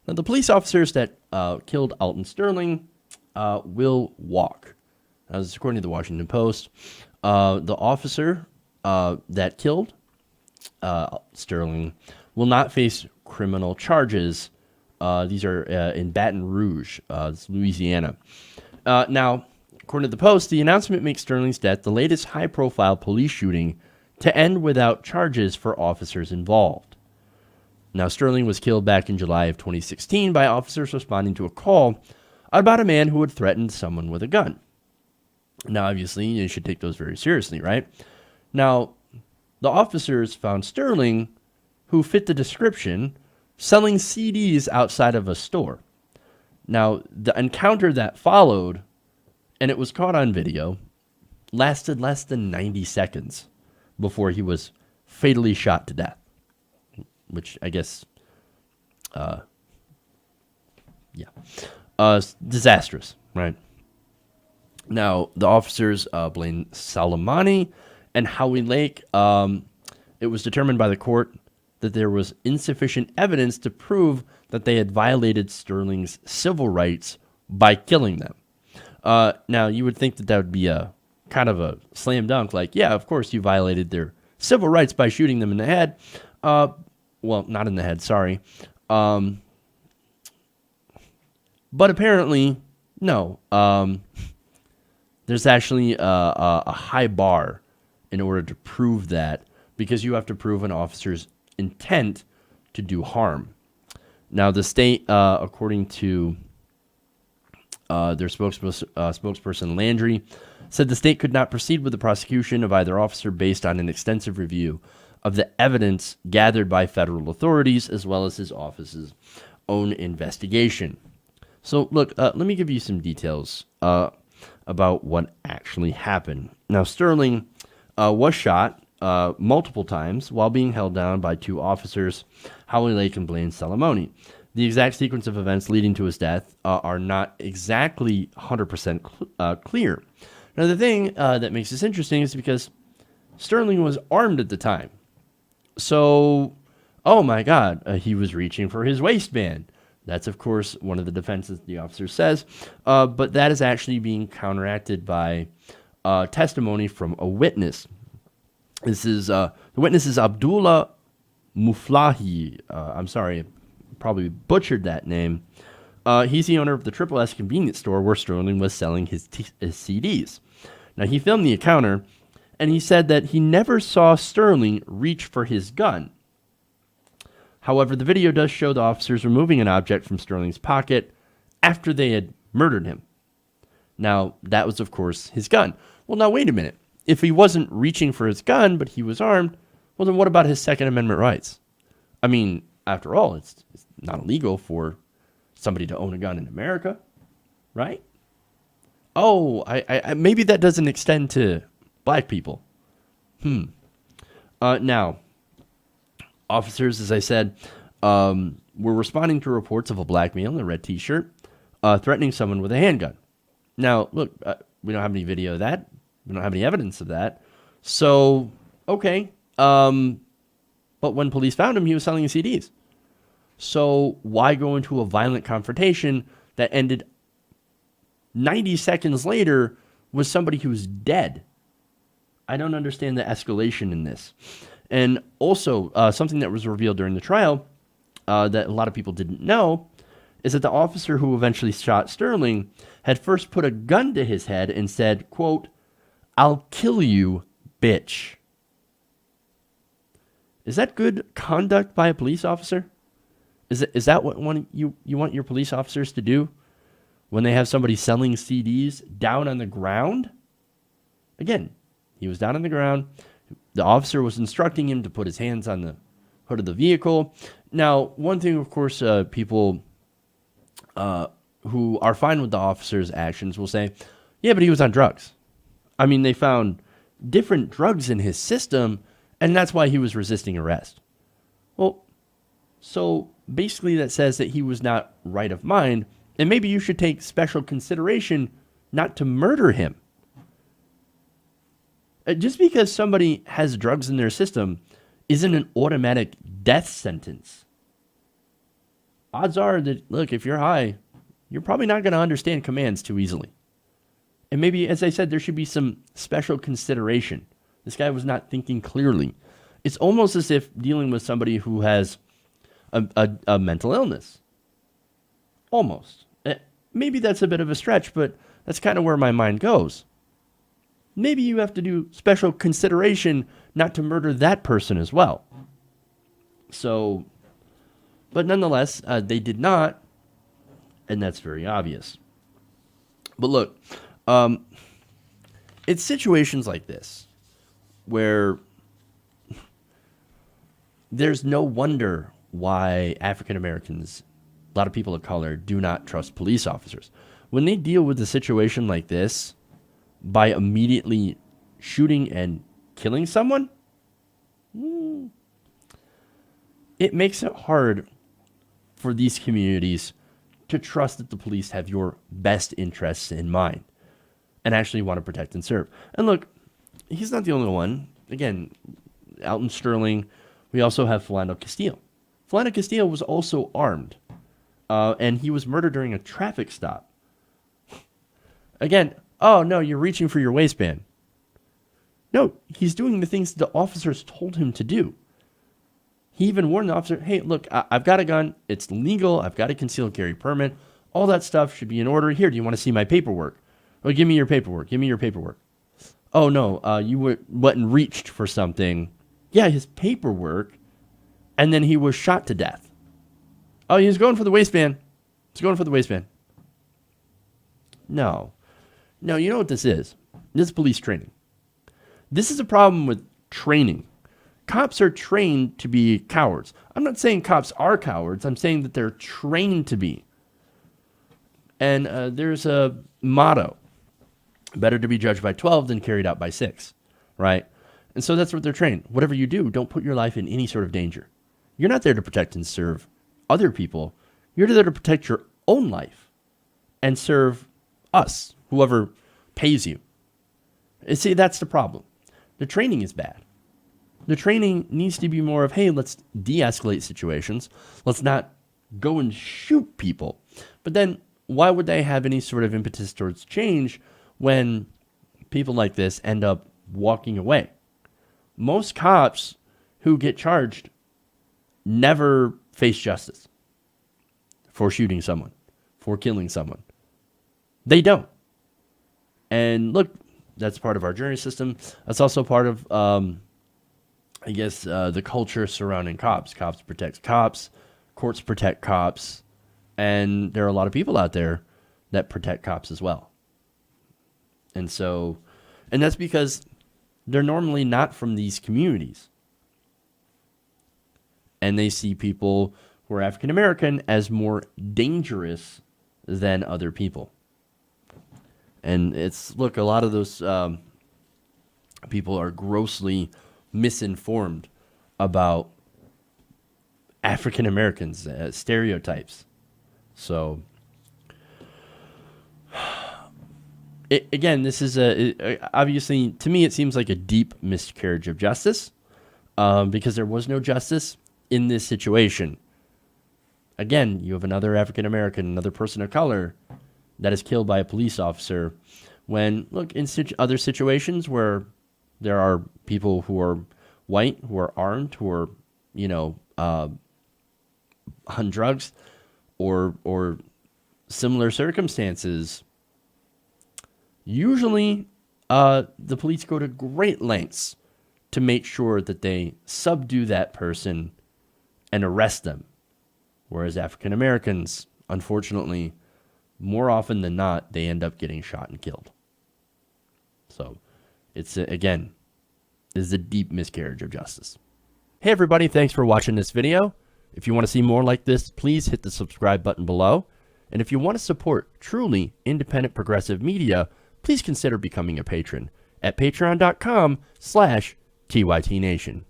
Now, the police officers that killed Alton Sterling will walk. As according to the Washington Post, the officer that killed Sterling will not face criminal charges. These are in Baton Rouge, Louisiana. Now, according to the Post, the announcement makes Sterling's death the latest high-profile police shooting to end without charges for officers involved. Now, Sterling was killed back in July of 2016 by officers responding to a call about a man who had threatened someone with a gun. Now, obviously, you should take those very seriously, right? Now, the officers found Sterling, who fit the description, selling CDs outside of a store. Now, the encounter that followed, and it was caught on video, lasted less than 90 seconds before he was fatally shot to death. Which I guess, disastrous, right? Now, the officers blame Salamani and Howie Lake. It was determined by the court that there was insufficient evidence to prove that they had violated Sterling's civil rights by killing them. Now, you would think that that would be a kind of a slam dunk, like, yeah, of course you violated their civil rights by shooting them in the head. Well, not in the head, sorry. But apparently, no. There's actually a high bar in order to prove that, because you have to prove an officer's intent to do harm. Now, the state, according to their spokesperson Landry, said the state could not proceed with the prosecution of either officer based on an extensive review of the evidence gathered by federal authorities, as well as his office's own investigation. So, look, let me give you some details about what actually happened. Now, Sterling was shot multiple times while being held down by two officers, Howie Lake and Blaine Salamoni. The exact sequence of events leading to his death are not exactly 100% clear. Now, the thing that makes this interesting is because Sterling was armed at the time. So, oh my God, he was reaching for his waistband. That's, of course, one of the defenses the officer says. But that is actually being counteracted by testimony from a witness. The witness is Abdullah Muflahi. I'm sorry, I probably butchered that name. He's the owner of the Triple S convenience store where Sterling was selling his CDs. Now, he filmed the encounter, and he said that he never saw Sterling reach for his gun. However, the video does show the officers removing an object from Sterling's pocket after they had murdered him. Now, that was, of course, his gun. Well, now, wait a minute. If he wasn't reaching for his gun, but he was armed, well, then what about his Second Amendment rights? I mean, after all, it's not illegal for somebody to own a gun in America, right? Oh, I maybe that doesn't extend to black people. Now, officers, as I said, were responding to reports of a black male in a red T-shirt threatening someone with a handgun. Now, look, we don't have any video of that. We don't have any evidence of that. So, okay. But when police found him, he was selling CDs. So why go into a violent confrontation that ended 90 seconds later with somebody who's dead? I don't understand the escalation in this. And also, something that was revealed during the trial that a lot of people didn't know is that the officer who eventually shot Sterling had first put a gun to his head and said, quote, "I'll kill you, bitch." Is that good conduct by a police officer? Is that what you want your police officers to do when they have somebody selling CDs down on the ground? Again, he was down on the ground. The officer was instructing him to put his hands on the hood of the vehicle. Now, one thing, of course, people who are fine with the officer's actions will say, yeah, but he was on drugs. I mean, they found different drugs in his system, and that's why he was resisting arrest. Well, so basically that says that he was not right of mind, and maybe you should take special consideration not to murder him. Just because somebody has drugs in their system isn't an automatic death sentence. odds are that, look, if you're high, you're probably not going to understand commands too easily. And maybe, as I said, there should be some special consideration. This guy was not thinking clearly. It's almost as if dealing with somebody who has a mental illness. Almost. Maybe that's a bit of a stretch, but that's kind of where my mind goes. Maybe you have to do special consideration not to murder that person as well. So, but nonetheless, they did not, and that's very obvious. But look, it's situations like this where there's no wonder why African Americans, a lot of people of color, do not trust police officers. When they deal with a situation like this by immediately shooting and killing someone, it makes it hard for these communities to trust that the police have your best interests in mind and actually want to protect and serve. And look, he's not the only one. Again, Alton Sterling, we also have Philando Castile. Philando Castile was also armed, and he was murdered during a traffic stop. Again, oh no, you're reaching for your waistband. No, he's doing the things the officers told him to do. He even warned the officer, hey, look, I've got a gun. It's legal. I've got a concealed carry permit. All that stuff should be in order. Here, do you want to see my paperwork? Oh, give me your paperwork. Give me your paperwork. Oh, no, you went and reached for something. Yeah, his paperwork. And then he was shot to death. Oh, he was going for the waistband. He's going for the waistband. No. No, you know what this is? This is police training. This is a problem with training. Cops are trained to be cowards. I'm not saying cops are cowards. I'm saying that they're trained to be. And there's a motto, better to be judged by 12 than carried out by 6, right? And so that's what they're trained. Whatever you do, don't put your life in any sort of danger. You're not there to protect and serve other people. You're there to protect your own life and serve us, whoever pays you. And see, that's the problem. The training is bad. The training needs to be more of, hey, let's de-escalate situations. Let's not go and shoot people. But then why would they have any sort of impetus towards change when people like this end up walking away? Most cops who get charged never face justice for shooting someone, for killing someone. They don't. And look, that's part of our jury system. That's also part of, the culture surrounding cops. Cops protect cops. Courts protect cops. And there are a lot of people out there that protect cops as well. And that's because they're normally not from these communities. And they see people who are African American as more dangerous than other people. And look, a lot of those people are grossly misinformed about African Americans, stereotypes. So, this is obviously, to me, it seems like a deep miscarriage of justice, because there was no justice in this situation. Again, you have another African American, another person of color that is killed by a police officer, when, look, in other situations where there are people who are white, who are armed, who are, on drugs or similar circumstances, usually the police go to great lengths to make sure that they subdue that person and arrest them. Whereas African Americans, unfortunately, more often than not, they end up getting shot and killed. So it's, again, this is a deep miscarriage of justice. Hey everybody, thanks for watching this video. If you want to see more like this, please hit the subscribe button below. And if you want to support truly independent progressive media, please consider becoming a patron at patreon.com/TYTNation.